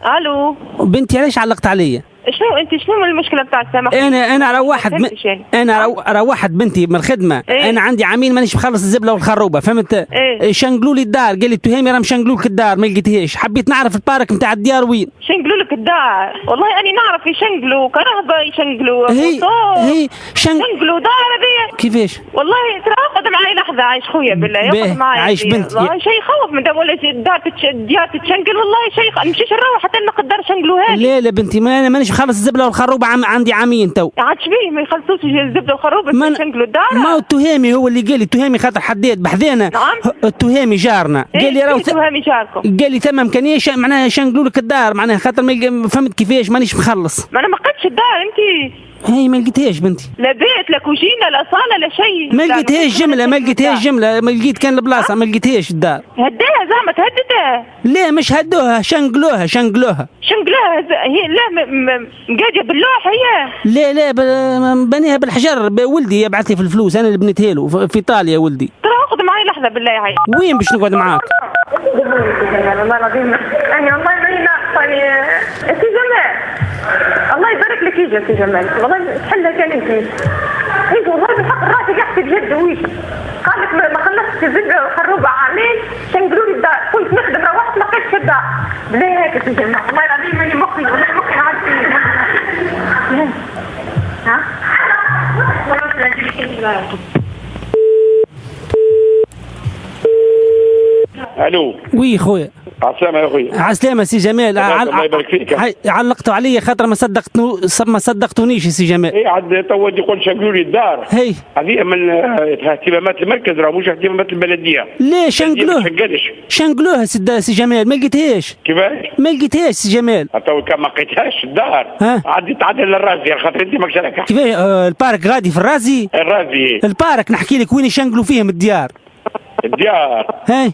الو بنتي علاش علقت عليا؟ شنو المشكله بتاع السمك؟ انا روحت بنتي من الخدمه. إيه؟ انا عندي عميل مانيش مخلص الزبله والخروبه، فهمت؟ إيه؟ شنقلوا لي الدار، قال لي التهامي راه مشنقلوا لك الدار ما لقيتهاش، حبيت نعرف البارك نتاع الديار وين. شنقلوا لك الدار؟ والله اني نعرف يشنقلوا كرهبه يشنقلوا. هي شنقلوا دار هذه كيفاش؟ والله ترى اخذ معي لحظه، عايش خويا بالله ياخذ معي. عايش بنتي والله شيء يخوف من ده، ولا الديار تتشنقل والله شيء نمشيش نروح حتى نقدر شنقلوا هذه. لا بنتي انا مانيش مخلص الزبله والخروبه، عندي عامين تو. عاد شبيه ما يخلصوش الزبده والخروبه يشنقلوا الدار؟ ما هو التهامي هو اللي قال لي، التهامي خاطر حديت بحذانا. نعم التهامي جارنا قال لي راهو التهامي جاركم، قال لي ثم امكانيه معناها شنقلوا لك الدار، معناها خاطر فهمت كيفاش مانيش مخلص. ما انا ما لقيتش الدار انت. هي ما لقيتهاش بنتي، لا بيت لا كوجينه لا صاله لا شيء. ما لقيتهاش جمله، ما لقيت كان البلاصه ما لقيتهاش الدار. هداها زعما تهددها؟ لا مش هدوها، شنقلوها هي لا مقاجه باللوح هي؟ لا بنيها بالحجر، ولدي يبعث لي في الفلوس، انا اللي بنيتها له في ايطاليا ولدي. ترى اخذ معي لحظه بالله عايش. وين باش نقعد معاك؟ والله العظيم انا والله ماني ناقصه يا سي جمال، الله يبارك لك يا سي جمال، والله تحلى كان انت والله بحق راسك يحكي بجد. ويش قال لك ما خلصتش الزبده والخروبه عامين شنقلوا لي الدار، كنت نخدم روحت ما لقيتش الدار. لا هيك يا سي جمال والله العظيم ماني مخي، والله مخي عارفين. ها الو. وي خويا. عسلامة يا خويا. عسلامة سي جمال. الله يبارك فيك. علقتوا عليا خاطر ما صدقتونيش سي جمال. اي عاد تو يقول شنقلوا لي الدار. هي هذه من اهتمامات المركز، راه مش اهتمامات البلديه. ليه شنقلوها سي جمال ما لقيتهاش. كيفاش؟ ما لقيتهاش سي جمال. تو كان ما لقيتهاش الدار عاد تعدل للرازي خاطر انت ماكش راك. كيفاش البارك غادي في الرازي؟ البارك نحكي لك وين يشنقلوا فيهم الديار.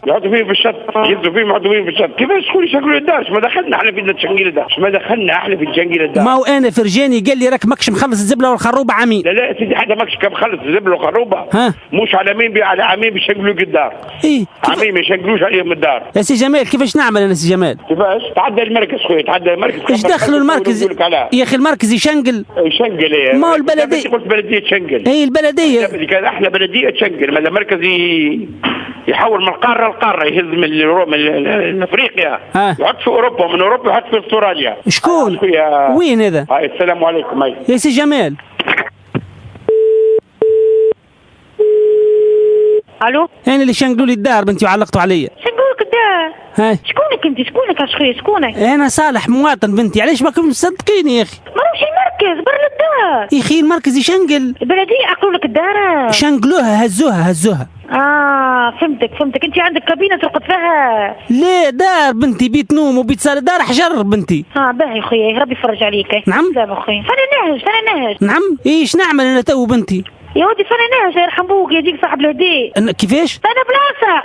يقعدوا فيه في الشط، يهزوا فيه يقعدوا فيه في الشط. كيفاش تقول يشنقلوا الدار؟ ما دخلنا احنا في تشنقيل الدار، ما دخلنا احنا في تشنقيل الدار. ما هو انا فرجاني قال لي راك ماكش مخلص الزبله والخروبه عامين. لا سيدي حدا ماكش مخلص الزبله والخروبه. مش على مين على عامين بيشنقلوا الدار. عامين ما يشنقلوش عليهم الدار. يا سي جمال كيفاش نعمل انا سي جمال؟ كيفاش؟ تعدى المركز خويا، تعدى المركز. ايش دخلوا المركز يا اخي؟ المركز يشنقل ايه؟ ما هو البلديه. قلت بلديه تشنقل. هي البلديه كان احلى بلديه تشنقل، ما المركز يحول من قاره لقاره، يهز من افريقيا يحط في اوروبا، ومن اوروبا يحط في استراليا. شكون؟ وين هذا؟ السلام عليكم. يا سي جمال. الو. انا اللي شنقلوا لي الدار بنتي وعلقتوا عليا. شنقلوا لك الدار؟ شكونك انت؟ شكونك اشخي؟ شكونك؟ انا صالح مواطن بنتي، علاش ما كنتش مصدقيني يا اخي؟ ما روحش المركز برا الدار يا اخي، المركز يشنقل. البلديه عقلوا لك الدار، شنقلوها هزوها. فهمتك. انت عندك كابينه ترقد فيها؟ لا دار بنتي، بيت نوم وبيت صالة، دار حجر بنتي. باهي خويا، ربي يفرج عليك. نعم لا خويا، فانا ناهج. نعم ايش نعمل انا تو بنتي؟ يا ودي فانا ناهج، يرحم بوك يديك صاحب الهديه. كيفاش؟ فانا بلاصه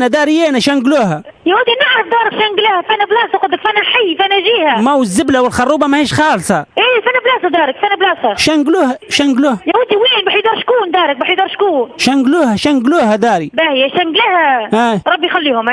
داري انا شنقلوها. يا ودي نعرف دارك شنقلها، فانا بلاصه قدك، فانا حي، فانا جهه. ما هو الزبله والخروبه ماهيش خالصه. فانا بلاصه دارك، فانا بلاصه. شنقلوها يا ودي وين؟ بحيدار شكون دارك؟ بحيدار شكون؟ شنقلوها داري. باهي شنقلها. ربي يخليهم.